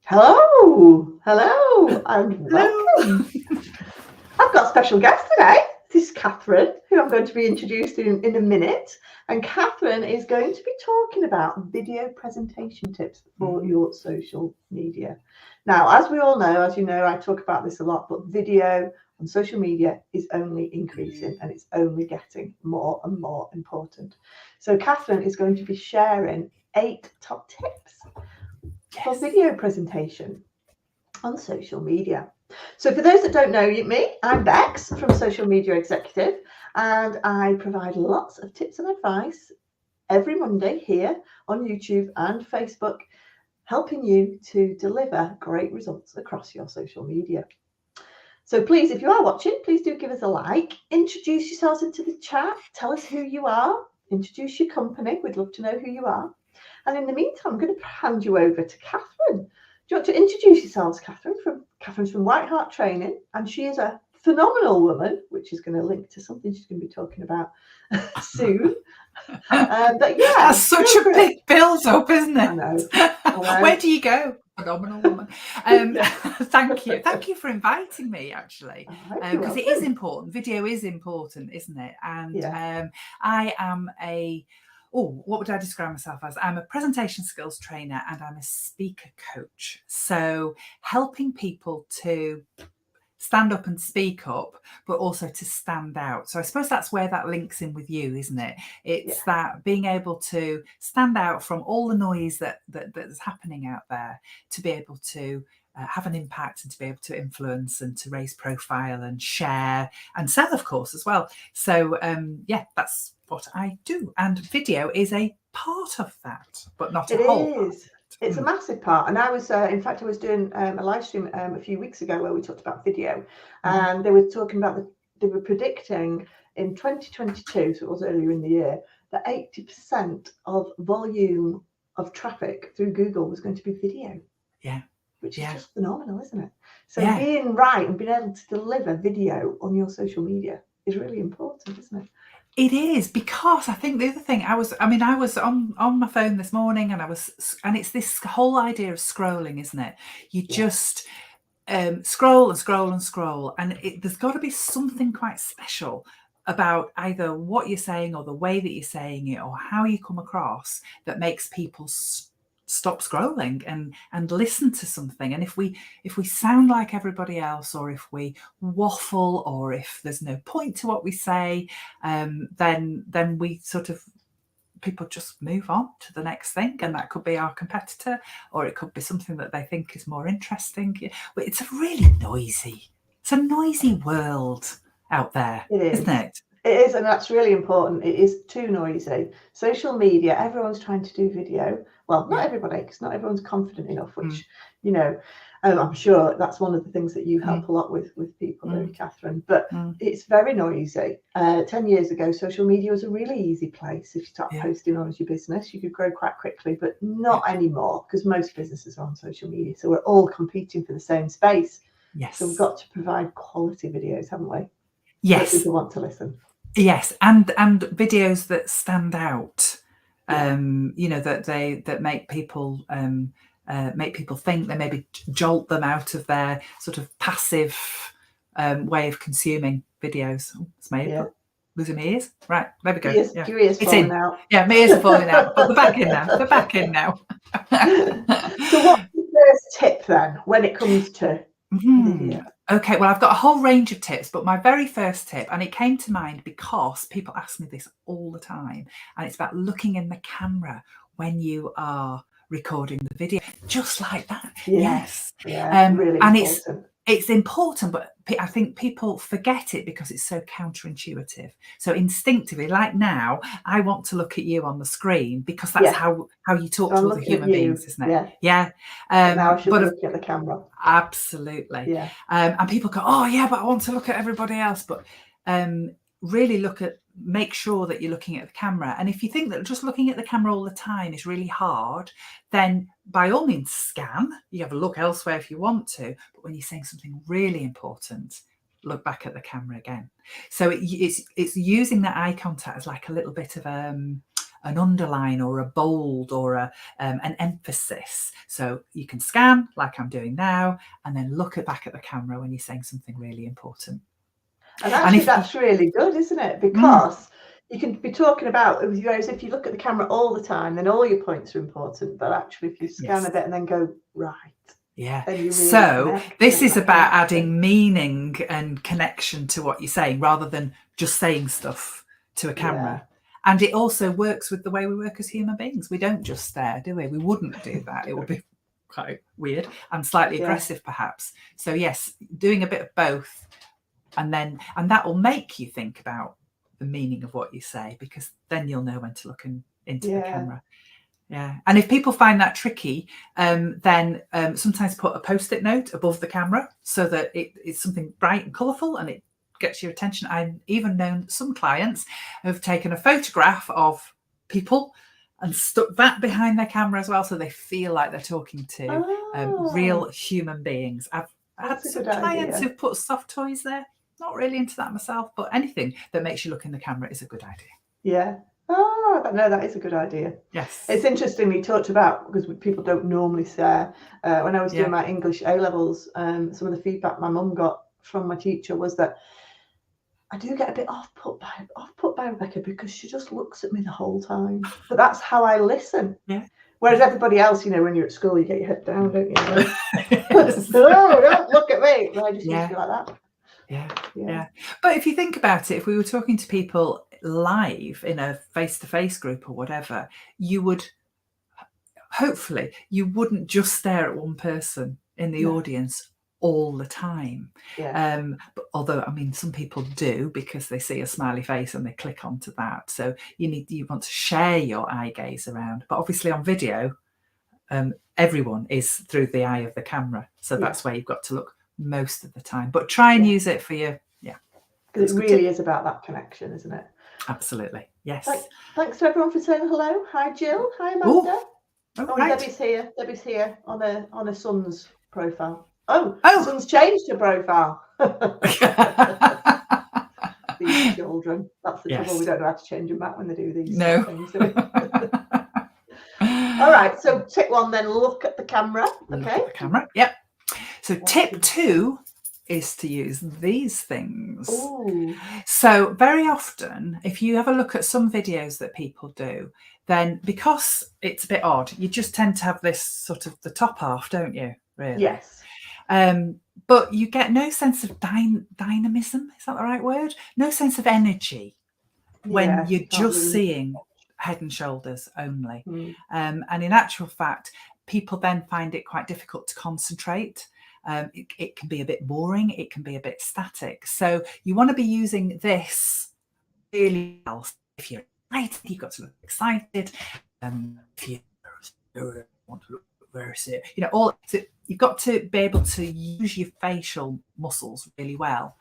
Hello, and Hello. welcome. I've got a special guest today. This is Catherine, who I'm going to be introducing in a minute. And Catherine is going to be talking about video presentation tips for your social media. Now, as we all know, as you know, I talk about this a lot, but video on social media is only increasing and it's only getting more and more important. So Catherine is going to be sharing 8 top tips for video presentation on social media. So for those that don't know me, I'm Bex from Social Media Executive, and I provide lots of tips and advice every Monday here on YouTube and Facebook, helping you to deliver great results across your social media. So please, if you are watching, please do give us a like, introduce yourselves into the chat, tell us who you are, introduce your company, we'd love to know who you are. And in the meantime, I'm going to hand you over to Catherine. Do you want to introduce yourselves, Catherine? Catherine's from White Hart Training, and she is a phenomenal woman, which is going to link to something she's going to be talking about soon. But yeah, that's such a big build-up, isn't it? I know. Where do you go? Phenomenal woman. Thank you for inviting me, actually, because it is important. Video is important, isn't it? And I am what would I describe myself as? I'm a presentation skills trainer and I'm a speaker coach. So helping people to stand up and speak up, but also to stand out. So I suppose that's where that links in with you, isn't it? It's that being able to stand out from all the noise that's happening out there, to be able to have an impact and to be able to influence and to raise profile and share and sell, of course, as well. So that's what I do, and video is a part of that, but not a whole part. It's a massive part. And I was, in fact, I was doing a live stream a few weeks ago where we talked about video, and they were talking about they were predicting in 2022, so it was earlier in the year, that 80% of volume of traffic through Google was going to be video. Yeah. Which is just phenomenal, isn't it? So being right and being able to deliver video on your social media is really important, isn't it? It is, because I think the other thing I was on my phone this morning and it's this whole idea of scrolling, isn't it? You just scroll and scroll and scroll, and there's got to be something quite special about either what you're saying or the way that you're saying it or how you come across that makes people stop scrolling and listen to something. And if we sound like everybody else, or if we waffle, or if there's no point to what we say, then we sort of, people just move on to the next thing, and that could be our competitor, or it could be something that they think is more interesting. But it's a noisy world out there, isn't it? It is, and that's really important. It is too noisy. Social media, everyone's trying to do video. Well, not everybody, because not everyone's confident enough, which, I'm sure that's one of the things that you help a lot with people, Catherine. But it's very noisy. 10 years ago, social media was a really easy place. If you start posting on as your business, you could grow quite quickly, but not anymore, because most businesses are on social media. So we're all competing for the same space. Yes. So we've got to provide quality videos, haven't we? Yes. So people want to listen. Yes, and videos that stand out, that make people think, they maybe jolt them out of their sort of passive way of consuming videos. It's made losing my ears. Right, there we go. Your ears falling out. Yeah, my ears are falling out, but they're back in now. They're back in now. So what's the first tip then when it comes to video? Okay, well, I've got a whole range of tips, but my very first tip, and it came to mind because people ask me this all the time, and it's about looking in the camera when you are recording the video, just like that. Yes. Yeah, really and important. It's important, but I think people forget it because it's so counterintuitive. So instinctively, like now, I want to look at you on the screen because that's how you talk to other human beings, isn't it? Yeah. Now I should be looking at the camera. Absolutely. Yeah. And people go, oh yeah, but I want to look at everybody else. But really make sure that you're looking at the camera. And if you think that just looking at the camera all the time is really hard, then by all means scan. You have a look elsewhere if you want to. But when you're saying something really important, look back at the camera again. So it's using that eye contact as like a little bit of a an underline or a bold or an emphasis. So you can scan like I'm doing now, and then look back at the camera when you're saying something really important. And actually, that's really good, isn't it? Because you can be talking about, whereas if you look at the camera all the time, then all your points are important. But actually, if you scan a bit and then go, right. Yeah. Really so this is about adding meaning and connection to what you're saying rather than just saying stuff to a camera. Yeah. And it also works with the way we work as human beings. We don't just stare, do we? We wouldn't do that. It would be quite weird and slightly aggressive, perhaps. So yes, doing a bit of both, and that will make you think about the meaning of what you say, because then you'll know when to look into the camera. Yeah. And if people find that tricky, then sometimes put a post-it note above the camera so that it's something bright and colourful and it gets your attention. I've even known some clients who have taken a photograph of people and stuck that behind their camera as well, so they feel like they're talking to real human beings. I've had some clients who've put soft toys there. Not really into that myself, but anything that makes you look in the camera is a good idea. Yeah. Oh, no, that is a good idea. Yes. It's interesting we talked about, because people don't normally stare. When I was doing my English A-levels, some of the feedback my mum got from my teacher was that I do get a bit off put by Rebecca because she just looks at me the whole time. But that's how I listen. Yeah. Whereas everybody else, when you're at school, you get your head down, don't you? No, don't look at me. I just used to be like that. Yeah. But if you think about it, if we were talking to people live in a face-to-face group or whatever, you would hopefully you wouldn't just stare at one person in the audience all the time. But although some people do, because they see a smiley face and they click onto that. So you want to share your eye gaze around. But obviously on video, everyone is through the eye of the camera. So that's where you've got to look most of the time. But try and use it for your because it really is about that connection, isn't it? Absolutely. Yes. Thanks to everyone for saying hello. Hi Jill. Hi Amanda. Right. Debbie's here on a son's profile. Son's changed her profile. These children. That's the trouble. We don't know how to change them back when they do these things, do we? All right. So tip 1 then, look at the camera. Okay. Look at the camera. Yep. So tip 2 is to use these things. Ooh. So very often, if you have a look at some videos that people do, then because it's a bit odd, you just tend to have this sort of the top half, don't you? Really? Yes. But you get no sense of dynamism. Is that the right word? No sense of energy when you're just seeing head and shoulders only. And in actual fact, people then find it quite difficult to concentrate. It can be a bit boring. It can be a bit static. So you want to be using this really well. If you're excited, you've got to look excited. If you want to look very serious, so you've got to be able to use your facial muscles really well.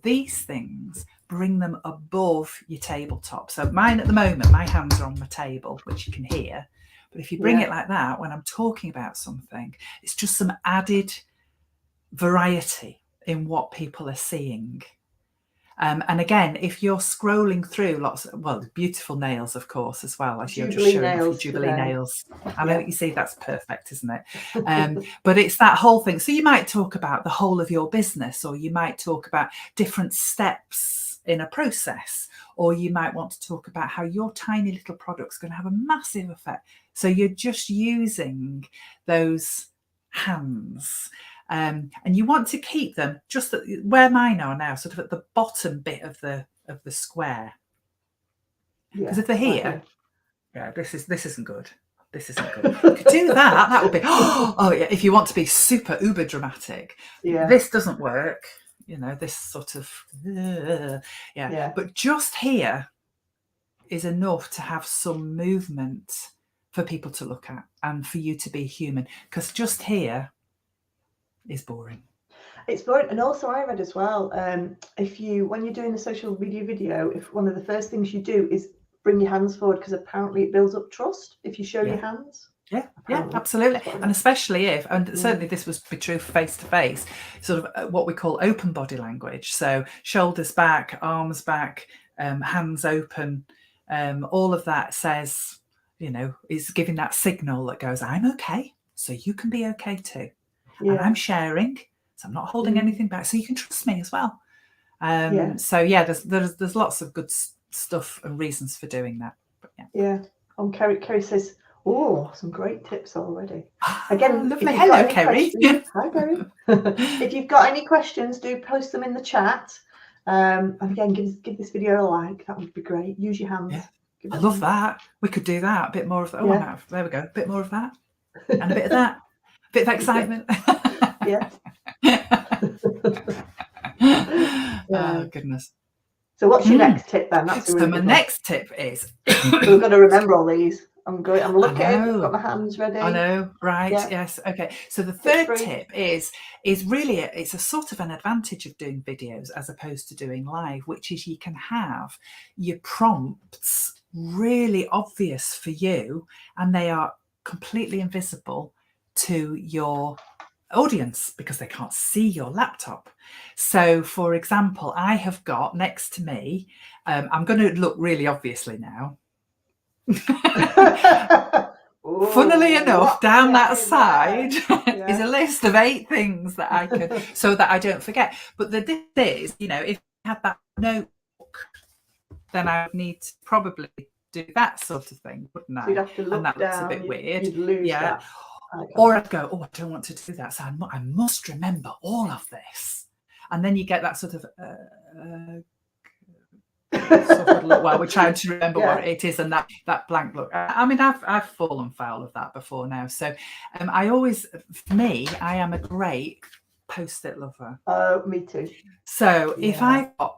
These things bring them above your tabletop. So mine at the moment, my hands are on my table, which you can hear. But if you bring it like that, when I'm talking about something, it's just some added variety in what people are seeing. And again, if you're scrolling through lots of, beautiful nails, of course, as well, as you're just showing off your Jubilee nails. I know you see that's perfect, isn't it? But it's that whole thing. So you might talk about the whole of your business, or you might talk about different steps in a process, or you might want to talk about how your tiny little product's going to have a massive effect. So you're just using those hands. And you want to keep them just where mine are now, sort of at the bottom bit of the square. Because if they're here, this isn't good. This isn't good. You could do that. That would be if you want to be super uber dramatic. This doesn't work. This sort of But just here is enough to have some movement for people to look at and for you to be human. Because just here is boring. It's boring. And also I read as well, when you're doing a social media video, if one of the first things you do is bring your hands forward, because apparently it builds up trust if you show your hands. Yeah, absolutely. And especially and certainly this would be true face to face, sort of what we call open body language. So shoulders back, arms back, hands open, all of that says, you know, is giving that signal that goes, I'm okay, so you can be okay too. Yeah. And I'm sharing, so I'm not holding anything back, so you can trust me as well. Yeah. So yeah, there's lots of good stuff and reasons for doing that. But yeah. Kerry says, oh, some great tips already. Again, lovely. Hello, Kerry. Hi, Kerry. If you've got any questions, do post them in the chat. And again, give this video a like. That would be great. Use your hands. Yeah. I love that. We could do that. A bit more of that. Oh, yeah. There we go. A bit more of that. And a bit of that. A bit of excitement. Yeah. Oh, goodness. So what's your next tip then? That's really my next tip is we've got to remember all these. I'm looking, I've got my hands ready. I know, right? Yeah. Yes. Okay. So the third tip is really it's a sort of an advantage of doing videos as opposed to doing live, which is you can have your prompts really obvious for you, and they are completely invisible to your audience because they can't see your laptop. So, for example, I have got next to me. I'm going to look really obviously now. Funnily enough, down that side is a list of 8 things that I could, so that I don't forget. But the thing is, you know, if I had that notebook, then I would need to probably do that sort of thing, wouldn't I? So you'd have to look and that down, looks a bit weird. You'd lose that. Or I'd go, oh, I don't want to do that, so I must remember all of this. And then you get that sort of look while we're trying to remember what it is, and that blank look. I mean, I've fallen foul of that before now. So I always, for me, I am a great post-it lover. Oh, me too. So if I've got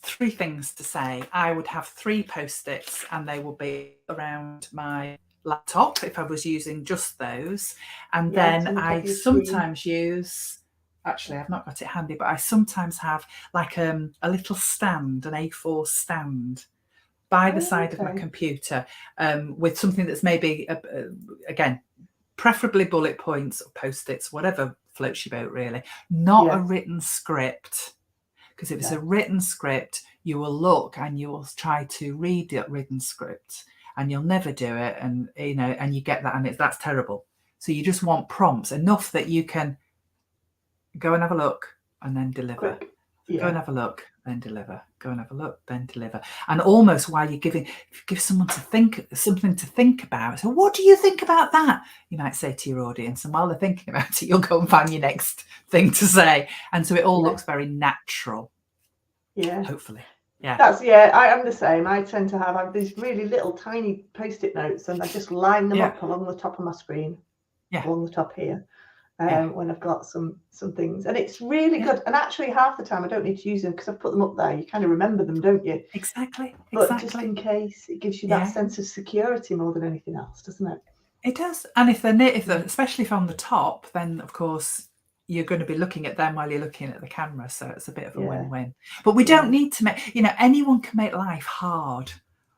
3 things to say, I would have 3 post-its, and they will be around my laptop if I was using just those. And then I sometimes use, actually I've not got it handy, but I sometimes have like a little stand, an A4 stand by the side of my computer, with something that's maybe again, preferably bullet points or post-its, whatever floats your boat really, not a written script. Because if it's a written script, you will look and you will try to read that written script, and you'll never do it, and you know, and you get that, and that's terrible. So you just want prompts enough that you can go and have a look and then deliver. Go and have a look, then deliver. Go and have a look, then deliver. And almost while you're give someone something to think about. So what do you think about that? You might say to your audience, and while they're thinking about it, you'll go and find your next thing to say. And so it all looks very natural. Yeah. Hopefully. Yeah. I am the same. I tend to have these really little tiny post-it notes, and I just line them up along the top of my screen. Along the top here. When I've got some things, and it's really good. And actually, half the time I don't need to use them because I've put them up there. You kind of remember them, don't you? Exactly. But just in case, it gives you that sense of security more than anything else, doesn't it? It does. And if they're especially if on the top, then of course you're going to be looking at them while you're looking at the camera, so it's a bit of a win-win. But we don't need to make, anyone can make life hard.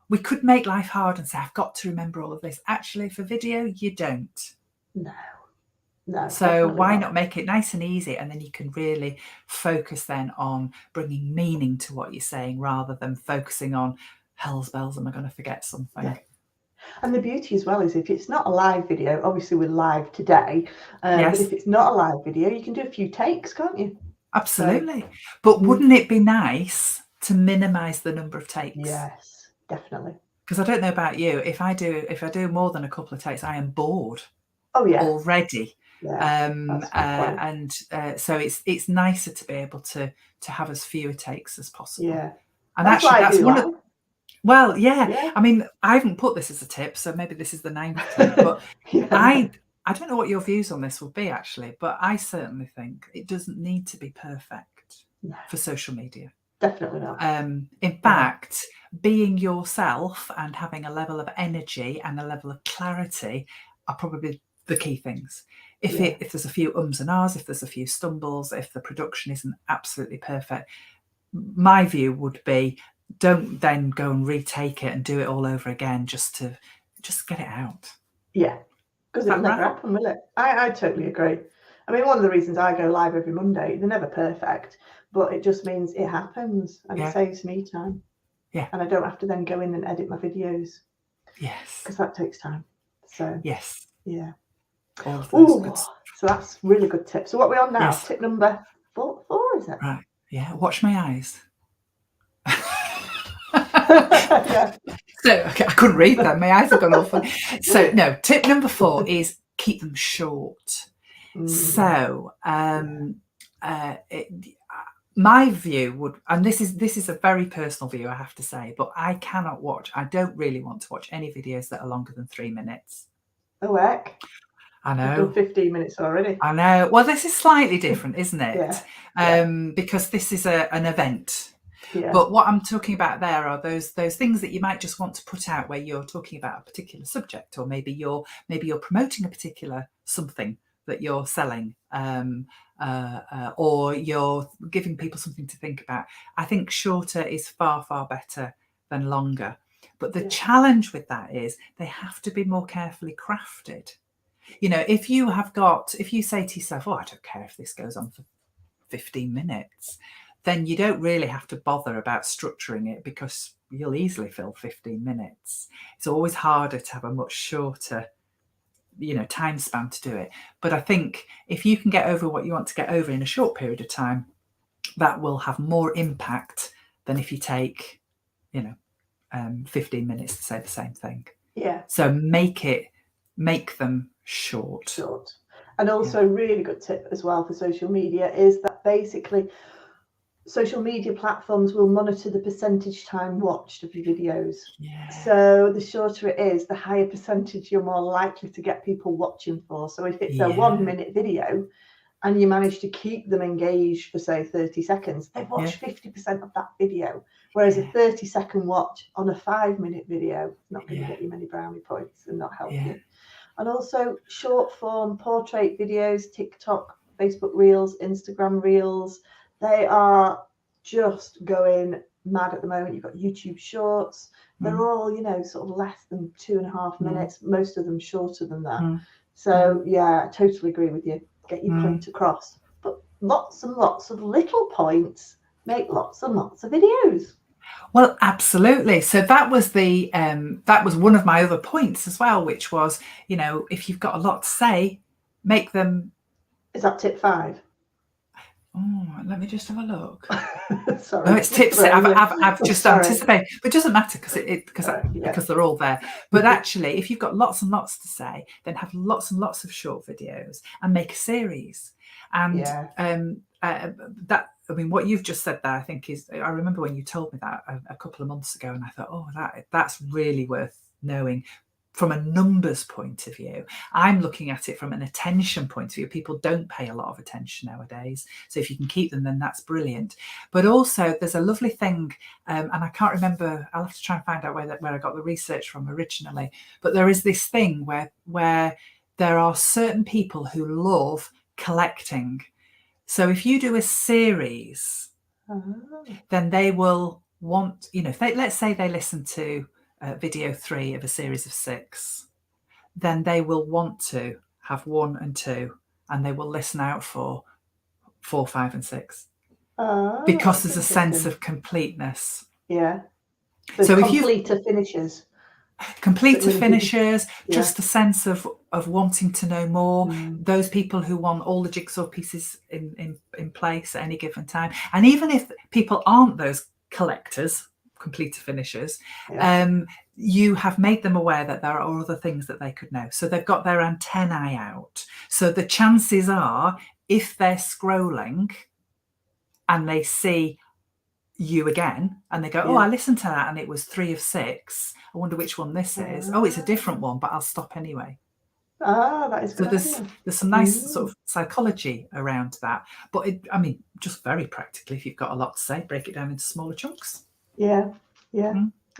We could make life hard and say, I've got to remember all of this. Actually, for video, you don't. No, so why not make it nice and easy, and then you can really focus then on bringing meaning to what you're saying rather than focusing on hell's bells, am I going to forget something? And the beauty as well is if it's not a live video, obviously we're live today, but if it's not a live video, you can do a few takes, can't you? Absolutely. But wouldn't it be nice to minimize the number of takes? Yes, definitely. Because I don't know about you, if I do more than a couple of takes, I am bored. Already. So it's nicer to be able to have as fewer takes as possible. And that's one of. Well, I mean, I haven't put this as a tip, so maybe this is the 9th tip. But I don't know what your views on this will be actually, but I certainly think it doesn't need to be perfect for social media. Definitely not. In fact, being yourself and having a level of energy and a level of clarity are probably the key things. If there's a few ums and ahs, if there's a few stumbles, if the production isn't absolutely perfect, my view would be don't then go and retake it and do it all over again just to get it out. Yeah, because it'll never happen, will it? I totally agree. I mean, one of the reasons I go live every Monday, they're never perfect, but it just means it happens and it saves me time. Yeah. And I don't have to then go in and edit my videos. Yes. Because that takes time. So yes. yeah. All of those good So that's really good tip. So what are we on now? Yes. Tip number four, is it? Right. Yeah. Watch my eyes. Yeah. So okay, I couldn't read that. My eyes have gone all funny. So no, tip number 4 is keep them short. So my view would, and this is a very personal view, I have to say, but I don't really want to watch any videos that are longer than 3 minutes. Oh heck. I I've know. done 15 minutes already. I know. Well, this is slightly different, isn't it? Yeah. Because this is an event. Yeah. But what I'm talking about there are those things that you might just want to put out where you're talking about a particular subject, or maybe you're promoting a particular something that you're selling, or you're giving people something to think about. I think shorter is far, far better than longer. But the challenge with that is they have to be more carefully crafted. You know, if you say to yourself, oh, I don't care if this goes on for 15 minutes, then you don't really have to bother about structuring it, because you'll easily fill 15 minutes. It's always harder to have a much shorter, time span to do it. But I think if you can get over what you want to get over in a short period of time, that will have more impact than if you take, 15 minutes to say the same thing. Yeah. So make them short. And also a really good tip as well for social media is that basically social media platforms will monitor the percentage time watched of your videos. Yeah. So the shorter it is, the higher percentage you're more likely to get people watching for. So if it's a 1 minute video and you manage to keep them engaged for say 30 seconds, they've watched 50% of that video. Whereas a 30-second watch on a 5-minute video is not going to get you many brownie points and not help you. And also short form portrait videos, TikTok, Facebook Reels, Instagram Reels, they are just going mad at the moment. You've got YouTube Shorts. They're all, sort of less than 2.5 minutes, most of them shorter than that. So, yeah, I totally agree with you. Get your point across. But lots and lots of little points make lots and lots of videos. Well, absolutely. So that was one of my other points as well, which was, if you've got a lot to say, make them. Is that tip 5? Oh, let me just have a look. Sorry. No, it's tip 6. I've just anticipated, but it doesn't matter because they're all there. But actually, if you've got lots and lots to say, then have lots and lots of short videos and make a series. And what you've just said there, I think I remember when you told me that a couple of months ago, and I thought, oh, that's really worth knowing from a numbers point of view. I'm looking at it from an attention point of view. People don't pay a lot of attention nowadays. So if you can keep them, then that's brilliant. But also there's a lovely thing, and I can't remember, I'll have to try and find out where I got the research from originally. But there is this thing where there are certain people who love collecting. So if you do a series, then they will want, let's say they listen to video 3 of a series of 6, then they will want to have 1 and 2, and they will listen out for 4, 5, and 6, because there's a sense of completeness. Yeah. So if completer finishes. Completer finishers, just a sense of wanting to know more. Those people who want all the jigsaw pieces in place at any given time. And even if people aren't those collectors, completer finishers, you have made them aware that there are other things that they could know. So they've got their antennae out. So the chances are, if they're scrolling and they see you again and they go, oh, I listened to that and it was 3 of 6, I wonder which one this is. Oh, it's a different one, but I'll stop anyway. That is good. So there's some nice sort of psychology around that. But just very practically, if you've got a lot to say, break it down into smaller chunks. Yeah.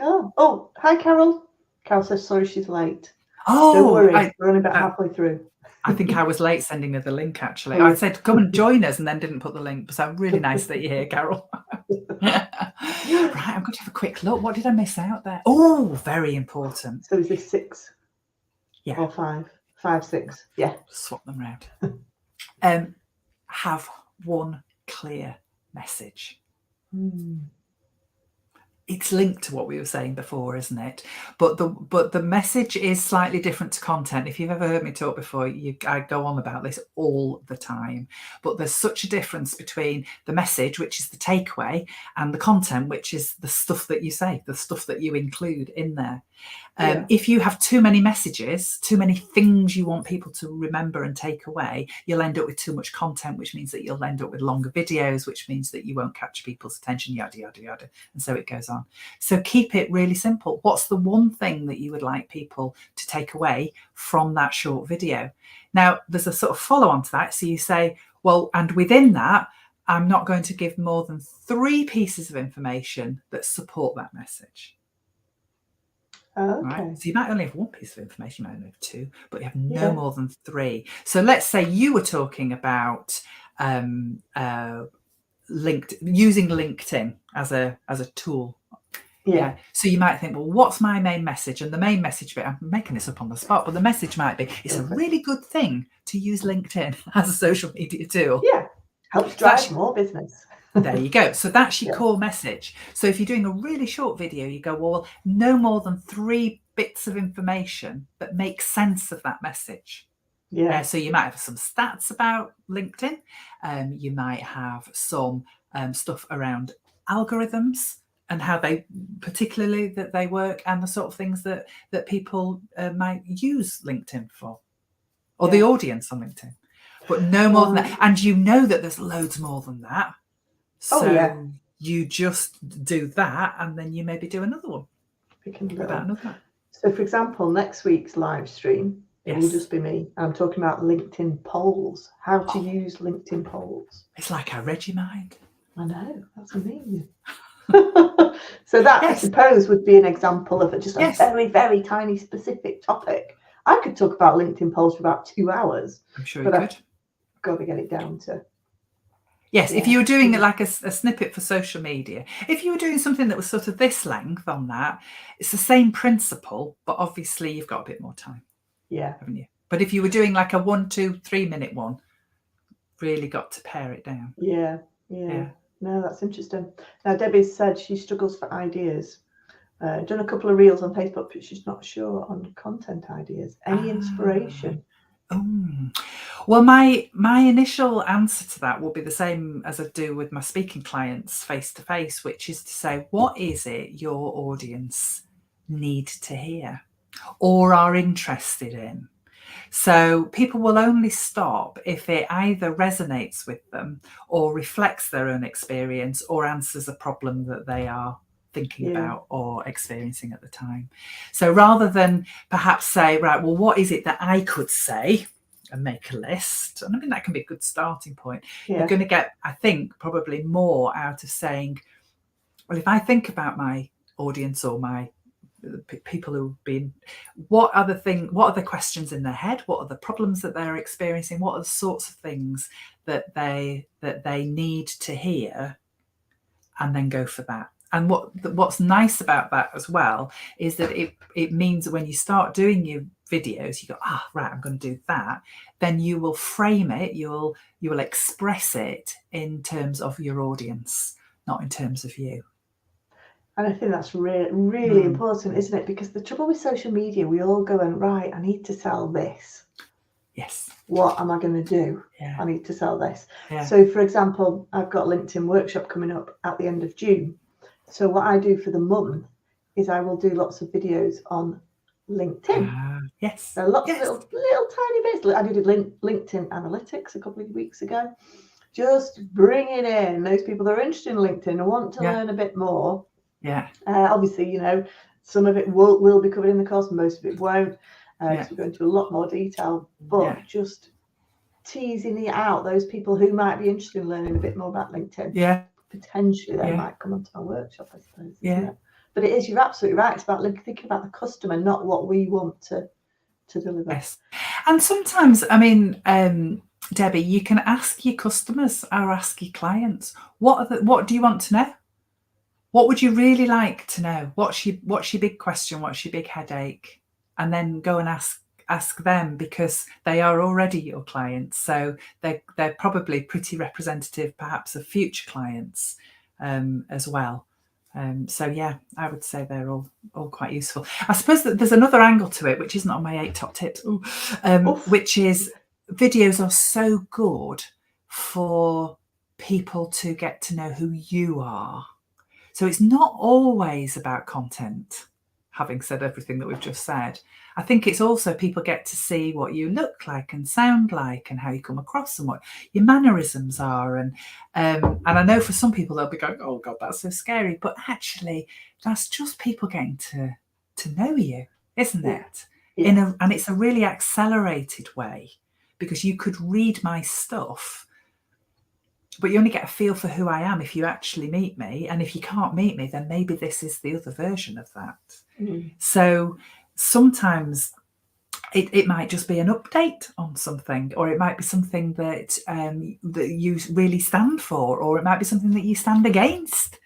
Oh, hi Carol. Carol says sorry she's late. Oh, don't worry, we're only about halfway through. I think I was late sending her the link, actually. I said, come and join us, and then didn't put the link. So really nice that you're here, Carol. Right, I'm going to have a quick look. What did I miss out there? Oh, very important. So is this 6? Yeah. Or 5? 5, 6. Yeah. Swap them around. Have one clear message. it's linked to what we were saying before, isn't it? But the message is slightly different to content. If you've ever heard me talk before, I go on about this all the time. But there's such a difference between the message, which is the takeaway, and the content, which is the stuff that you say, the stuff that you include in there. If you have too many messages, too many things you want people to remember and take away, you'll end up with too much content, which means that you'll end up with longer videos, which means that you won't catch people's attention, yada, yada, yada. And so it goes on. So keep it really simple. What's the one thing that you would like people to take away from that short video? Now, there's a sort of follow on to that. So you say, well, and within that, I'm not going to give more than 3 pieces of information that support that message. Okay. Right? So you might only have 1 piece of information, you might only have 2, but you have no more than 3. So let's say you were talking about using LinkedIn as a tool. Yeah. So you might think, well, what's my main message? And the main message bit, I'm making this up on the spot, but the message might be, it's a really good thing to use LinkedIn as a social media tool. Yeah. Helps drive more business. There you go. So that's your core message. So if you're doing a really short video, you go, well, no more than 3 bits of information that make sense of that message. Yeah. So you might have some stats about LinkedIn. You might have some stuff around algorithms and how they, particularly that they work, and the sort of things that people might use LinkedIn for, or the audience on LinkedIn. But no more than that. And you know that there's loads more than that. So you just do that, and then you maybe do another one. About another. So, for example, next week's live stream, it will just be me. I'm talking about LinkedIn polls, how to use LinkedIn polls. It's like I read your mind. I know, that's amazing. So that, I suppose, would be an example of just a very, very tiny specific topic. I could talk about LinkedIn polls for about 2 hours. I'm sure you could. I've got to get it down to... Yes, if you were doing it like a snippet for social media, if you were doing something that was sort of this length on that, it's the same principle, but obviously you've got a bit more time. Yeah. Haven't you? But if you were doing like a 1, 2, 3 minute one, really got to pare it down. Yeah. No, that's interesting. Now, Debbie said she struggles for ideas. Done a couple of reels on Facebook, but she's not sure on content ideas. Any inspiration? Well, my initial answer to that will be the same as I do with my speaking clients face to face, which is to say, what is it your audience need to hear or are interested in? So people will only stop if it either resonates with them or reflects their own experience or answers a problem that they are thinking about or experiencing at the time. So rather than perhaps say, right, well, what is it that I could say and make a list? And I mean, that can be a good starting point. You're going to get, I think, probably more out of saying, well, if I think about my audience or my people who've been, what are the questions in their head? What are the problems that they're experiencing? What are the sorts of things that they need to hear? And then go for that. And what's nice about that as well is that it means that when you start doing your videos, you go, right, I'm going to do that. Then you will frame it, you will express it in terms of your audience, not in terms of you. And I think that's really important, isn't it? Because the trouble with social media, we all go and, right, I need to sell this. Yes. What am I going to do? Yeah. I need to sell this. Yeah. So, for example, I've got a LinkedIn workshop coming up at the end of June. So what I do for the month is I will do lots of videos on LinkedIn. Yes. There are lots of little tiny bits. I did LinkedIn Analytics a couple of weeks ago. Just bringing in those people that are interested in LinkedIn and want to learn a bit more. Yeah. Obviously, you know, some of it will be covered in the course, most of it won't. Because we go into a lot more detail, but just teasing out those people who might be interested in learning a bit more about LinkedIn. Yeah. Potentially they might come onto my workshop, I suppose. Yeah. But it is, you're absolutely right. It's about thinking about the customer, not what we want to deliver. Yes. And sometimes, I mean, Debbie, you can ask your customers or ask your clients, what do you want to know? What would you really like to know? What's your big question? What's your big headache? And then go and ask them, because they are already your clients. So they're probably pretty representative perhaps of future clients as well. So yeah, I would say they're all quite useful. I suppose that there's another angle to it, which isn't on my 8 top tips, which is videos are so good for people to get to know who you are. So it's not always about content, having said everything that we've just said. I think it's also people get to see what you look like and sound like and how you come across and what your mannerisms are. And I know for some people they'll be going, oh God, that's so scary. But actually, that's just people getting to know you, isn't it? Yeah. And it's a really accelerated way, because you could read my stuff, but you only get a feel for who I am if you actually meet me. And if you can't meet me, then maybe this is the other version of that. So sometimes it might just be an update on something, or it might be something that that you really stand for, or it might be something that you stand against.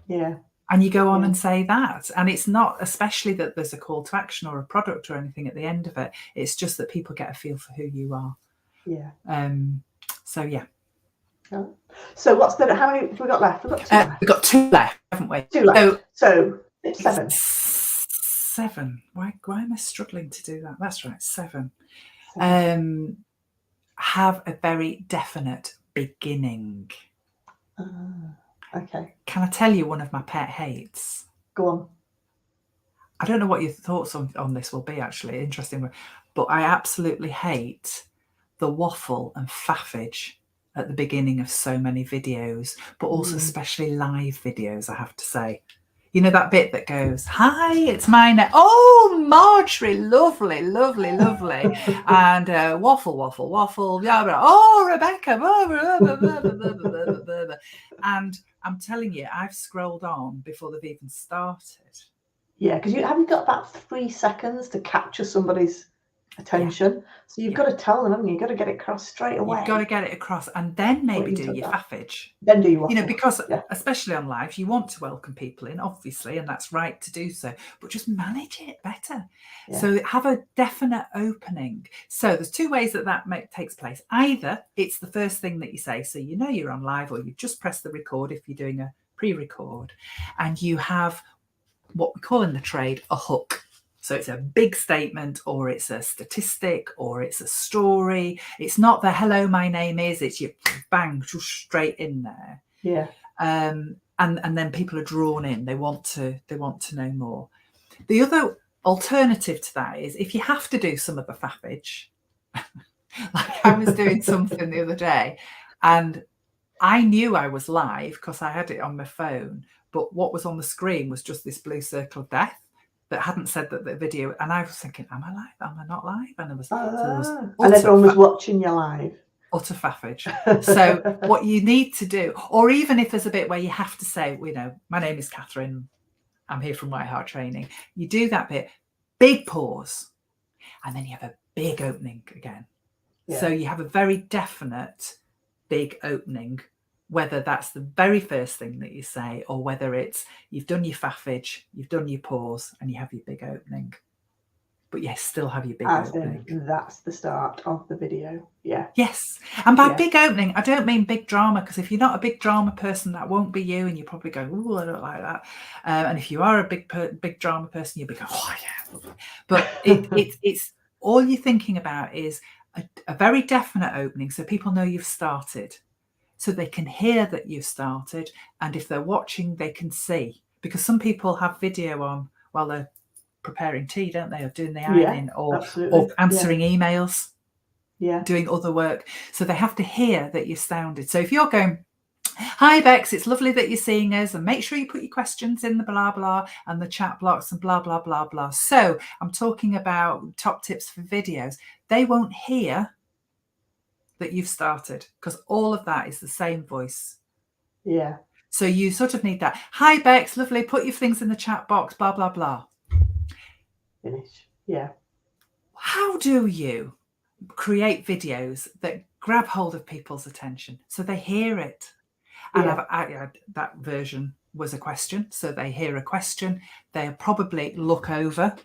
Yeah. And you go on and say that. And it's not especially that there's a call to action or a product or anything at the end of it. It's just that people get a feel for who you are. Yeah. So yeah. So what's how many have we got left? We've got 2 left, haven't we? 2 left. So it's 7. 7. Why am I struggling to do that? That's right, 7. Have a very definite beginning. Okay. Can I tell you one of my pet hates? Go on. I don't know what your thoughts on this will be, actually. Interesting. But I absolutely hate the waffle and faffage at the beginning of so many videos, but also especially live videos, I have to say. You know, that bit that goes, hi, it's my oh, Marjorie, lovely, lovely, lovely. And waffle, waffle, waffle. Oh, Rebecca. Blah, blah, blah, blah, blah, blah, blah, blah. And I'm telling you, I've scrolled on before they've even started. Yeah, because you haven't got about 3 seconds to capture somebody's attention. So you've got to tell them, haven't you? You've got to get it across straight away. You've got to get it across, and then maybe do your faffage. Then do your waffle. You know, because especially on live, you want to welcome people in, obviously, and that's right to do so, but just manage it better. So have a definite opening. So there's 2 ways that takes place. Either it's the first thing that you say, so you know you're on live, or you just press the record if you're doing a pre-record, and you have what we call in the trade a hook. So it's a big statement, or it's a statistic, or it's a story. It's not the hello, my name is. It's you bang just straight in there. Yeah. And then people are drawn in. They want to know more. The other alternative to that is if you have to do some of the faffage, like I was doing something the other day, and I knew I was live because I had it on my phone, but what was on the screen was just this blue circle of death that hadn't said that the video, and I was thinking, am I live? Am I not live? And there was and everyone was watching you live. Utter faffage. So what you need to do, or even if there's a bit where you have to say, you know, my name is Catherine, I'm here from White Hart Training. You do that bit, big pause, and then you have a big opening again. Yeah. So you have a very definite big opening, whether that's the very first thing that you say, or whether it's you've done your faffage, you've done your pause, and you have your big opening. But yes, still have your big opening. That's the start of the video. Yeah. Yes. And by big opening, I don't mean big drama, because if you're not a big drama person, that won't be you. And you probably go, oh, I don't like that. And if you are a big drama person, you'll be going, oh, yeah. But it's all you're thinking about is a very definite opening, so people know you've started, so they can hear that you've started. And if they're watching, they can see, because some people have video on while they're preparing tea, don't they, or doing the ironing, or answering emails, doing other work. So they have to hear that you're sounded. So if you're going, hi Bex, it's lovely that you're seeing us, and make sure you put your questions in the blah blah and the chat blocks and blah blah blah blah. So I'm talking about top tips for videos. They won't hear that you've started, because all of that is the same voice. Yeah. So you sort of need that. Hi Bex, lovely, put your things in the chat box, blah blah blah. Finish. Yeah. How do you create videos that grab hold of people's attention so they hear it? And that version was a question. So they hear a question, they'll probably look over.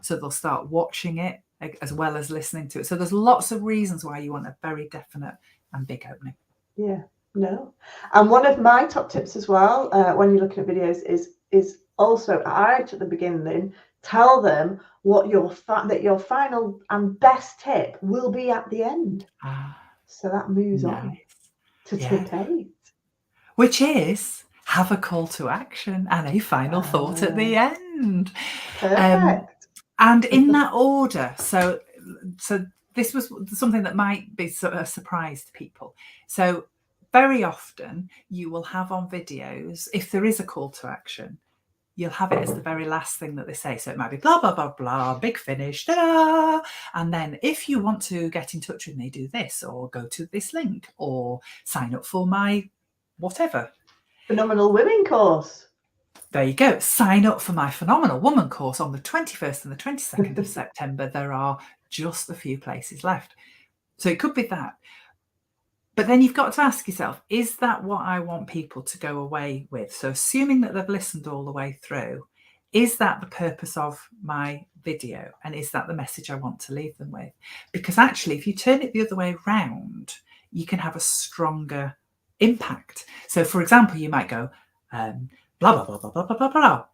So they'll start watching it as well as listening to it. So there's lots of reasons why you want a very definite and big opening. Yeah. No. And one of my top tips as well, when you're looking at videos, is also right at the beginning, tell them what that your final and best tip will be at the end. So that moves on to tip 8. Which is have a call to action and a final thought at the end. Perfect. And in that order. So this was something that might be a surprise to people. So very often you will have on videos, if there is a call to action, you'll have it as the very last thing that they say. So it might be blah, blah, blah, blah, big finish, ta-da! And then if you want to get in touch with me, do this, or go to this link, or sign up for my whatever. Phenomenal Women course. There you go. Sign up for my Phenomenal Woman course on the 21st and the 22nd of September. There are just a few places left. So it could be that. But then you've got to ask yourself, is that what I want people to go away with? So assuming that they've listened all the way through, is that the purpose of my video? And is that the message I want to leave them with? Because actually, if you turn it the other way around, you can have a stronger impact. So for example, you might go, blah, blah, blah, blah, blah, blah, blah, blah.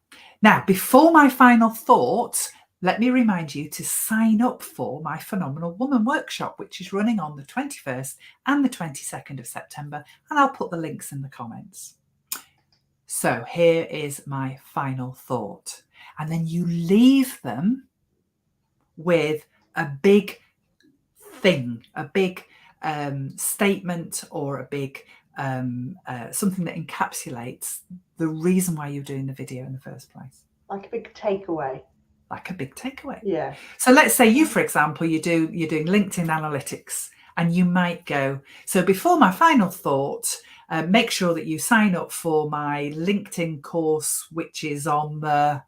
Now, before my final thought, let me remind you to sign up for my Phenomenal Woman workshop, which is running on the 21st and the 22nd of September, and I'll put the links in the comments. So here is my final thought. And then you leave them with a big thing, a big statement, or a big something that encapsulates the reason why you're doing the video in the first place. Like a big takeaway. Like a big takeaway. Yeah. So let's say you, for example, you're doing LinkedIn analytics, and you might go, so before my final thought, make sure that you sign up for my LinkedIn course, which is on the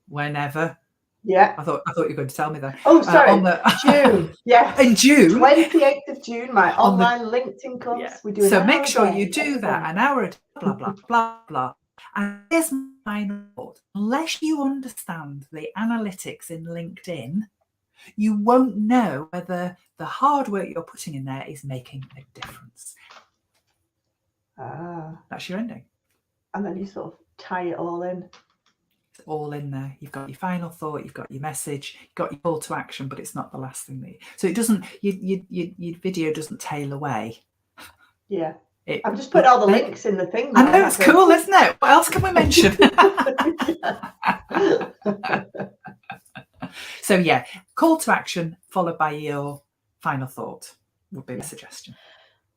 whenever. Yeah. I thought you were going to tell me that. Oh, sorry. On the June. Yes. In June. 28th of June, my online LinkedIn course. Yeah. We do so make sure you do that, an hour a day, blah, blah, blah, blah. And here's my final thought. Unless you understand the analytics in LinkedIn, you won't know whether the hard work you're putting in there is making a difference. That's your ending. And then you sort of tie it all in. It's all in there. You've got your final thought, you've got your message, you've got your call to action, but it's not the last thing that so it doesn't, your video doesn't tail away. Yeah. I've just put all the links in the thing. I know, it's cool, isn't it? What else can we mention? So yeah, call to action followed by your final thought would be the suggestion.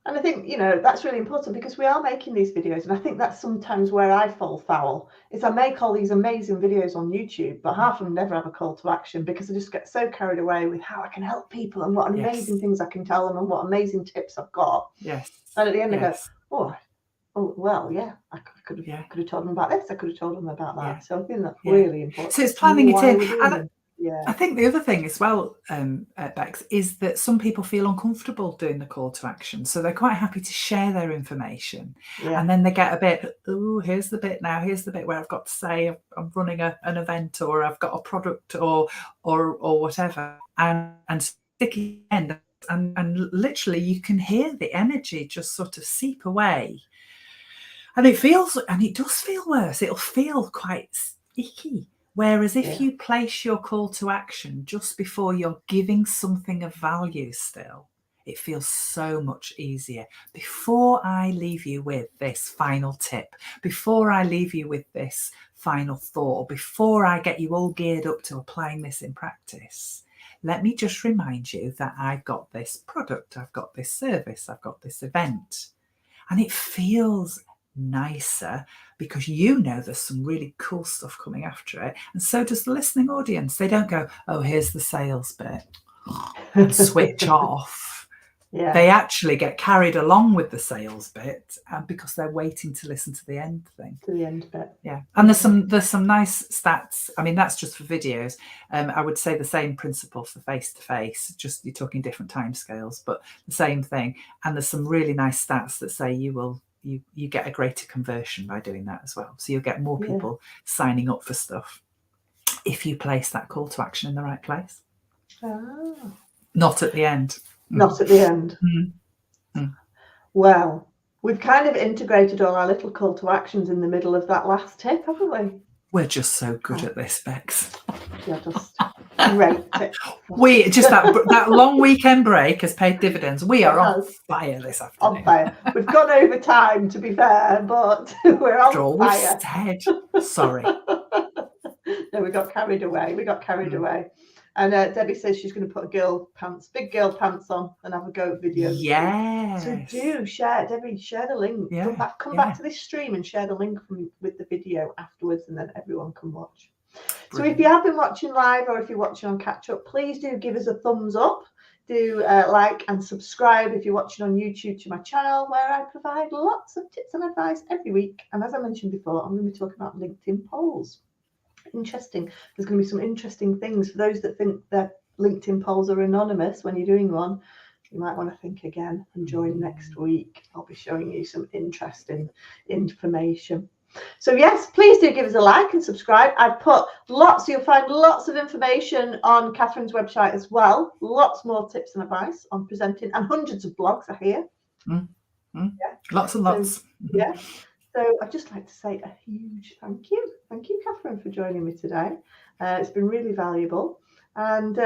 And I think, that's really important, because we are making these videos, and I think that's sometimes where I fall foul, is I make all these amazing videos on YouTube, but half of them never have a call to action, because I just get so carried away with how I can help people and what amazing things I can tell them and what amazing tips I've got. Yes. And at the end I go, oh well, yeah, I could have told them about this, I could have told them about that. Yeah. So I think that's really important. So it's planning it in. And I think the other thing as well, Bex, is that some people feel uncomfortable doing the call to action. So they're quite happy to share their information. Yeah. And then they get a bit, here's the bit where I've got to say I'm running an event, or I've got a product or whatever. And sticky end. And literally you can hear the energy just sort of seep away. And it does feel worse. It'll feel quite icky. Whereas if you place your call to action just before you're giving something of value still, it feels so much easier. Before I leave you with this final tip, before I leave you with this final thought, before I get you all geared up to applying this in practice, let me just remind you that I've got this product, I've got this service, I've got this event. And it feels nicer because there's some really cool stuff coming after it, and so does the listening audience. They don't go, oh, here's the sales bit, and switch off. Yeah. They actually get carried along with the sales bit, because they're waiting to listen to the end thing. To the end bit. Yeah. And there's some nice stats. I mean, that's just for videos. I would say the same principle for face-to-face, just you're talking different timescales, but the same thing. And there's some really nice stats that say you get a greater conversion by doing that as well. So you'll get more people signing up for stuff if you place that call to action in the right place. Not at the end. Not at the end. Well, We've kind of integrated all our little call to actions in the middle of that last tip, haven't we? We're just so good at this, Bex. You're just great. We just that long weekend break has paid dividends. We are on fire this afternoon. On fire. We've gone over time, to be fair, but we're on fire. Sorry. No, we got carried away. And Debbie says she's going to put big girl pants on and have a go at videos. Yes. So do share, Debbie, share the link. Yeah. Come back to this stream and share the link with the video afterwards, and then everyone can watch. Brilliant. So if you have been watching live or if you're watching on catch up, please do give us a thumbs up. Do like and subscribe if you're watching on YouTube to my channel, where I provide lots of tips and advice every week. And as I mentioned before, I'm going to be talking about LinkedIn polls. Interesting. There's going to be some interesting things for those that think that LinkedIn polls are anonymous. When you're doing one, you might want to think again and join next week. I'll be showing you some interesting information. So yes, please do give us a like and subscribe. I've put you'll find lots of information on Catherine's website as well. Lots more tips and advice on presenting, and hundreds of blogs are here. Yeah. Lots and lots. Yeah. So I'd just like to say a huge thank you. Thank you, Catherine, for joining me today. It's been really valuable. And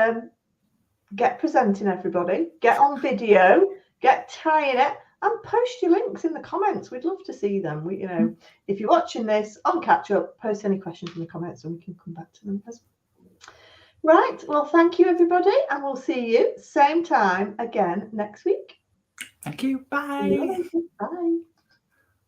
get presenting, everybody. Get on video. Get tying it. And post your links in the comments. We'd love to see them. If you're watching this on catch up, post any questions in the comments and we can come back to them as well. Right. Well, thank you, everybody. And we'll see you same time again next week. Thank you. Bye. Bye.